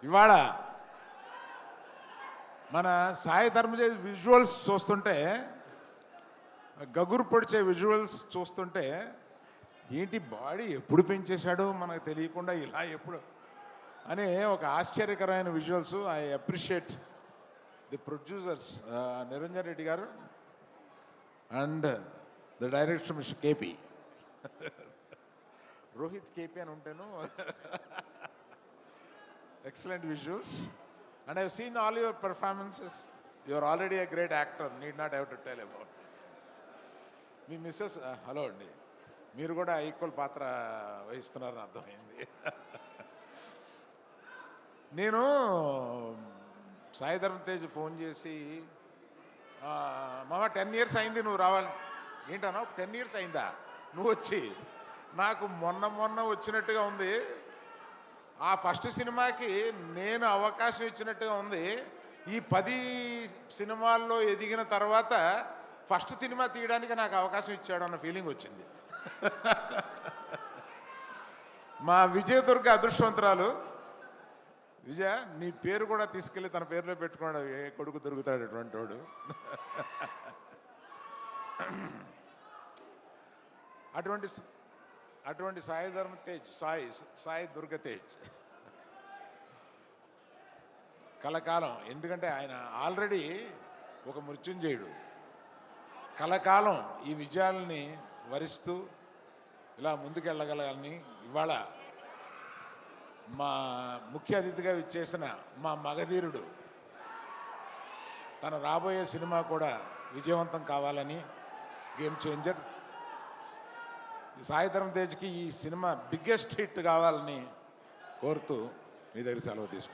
ఇవాళ మన సాయి ధర్మజేజ్ విజువల్స్ చూస్తుంటే, గగురు పొడిచే విజువల్స్ చూస్తుంటే, ఏంటి బాడీ ఎప్పుడు పెంచేశాడో మనకు తెలియకుండా ఇలా ఎప్పుడు అనే ఒక ఆశ్చర్యకరమైన visuals. I appreciate the producers Niranjan Reddy garu and the director mister KP, Rohit KP అని ఉంటాను. Excellent visuals, and I've seen all your performances. You are already a great actor, need not have to tell about it. మీ Mrs hello అండి, మీరు కూడా equal పాత్ర వహిస్తున్నారని అర్థమైంది. నేను సాయి ధర్మ తేజ్ ఫోన్ చేసి, మామ 10 years అయింది నువ్వు రావాలి ఏంటన్నా, 10 years అయిందా నువ్వు వచ్చి, నాకు మొన్న వచ్చినట్టుగా ఉంది. ఆ ఫస్ట్ సినిమాకి నేను అవకాశం ఇచ్చినట్టుగా ఉంది. ఈ 10 సినిమాల్లో ఎదిగిన తర్వాత ఫస్ట్ సినిమా తీయడానికి నాకు అవకాశం ఇచ్చాడు అన్న ఫీలింగ్ వచ్చింది. మా విజయదుర్గ అదృష్టవంతురాలు. విజయ, నీ పేరు కూడా తీసుకెళ్ళి తన పేరులో పెట్టుకోండి, ఏ కొడుకు దొరుకుతాడు అటువంటి వాడు. అటువంటి సాయి ధర్మ తేజ్, సాయి దుర్గ తేజ్ కలకాలం. ఎందుకంటే ఆయన ఆల్రెడీ ఒక మృత్యుంజయుడు. కలకాలం ఈ విజయాలని వరిస్తూ ఇలా ముందుకెళ్ళగలని ఇవాళ మా ముఖ్య అతిథిగా విచ్చేసిన మా మగధీరుడు తన రాబోయే సినిమా కూడా విజయవంతం కావాలని, గేమ్ చేంజర్ సాయి ధర్మ తేజ్కి ఈ సినిమా బిగ్గెస్ట్ హిట్ కావాలని కోరుతూ మీ దగ్గర సెలవు తీసుకుంటాను.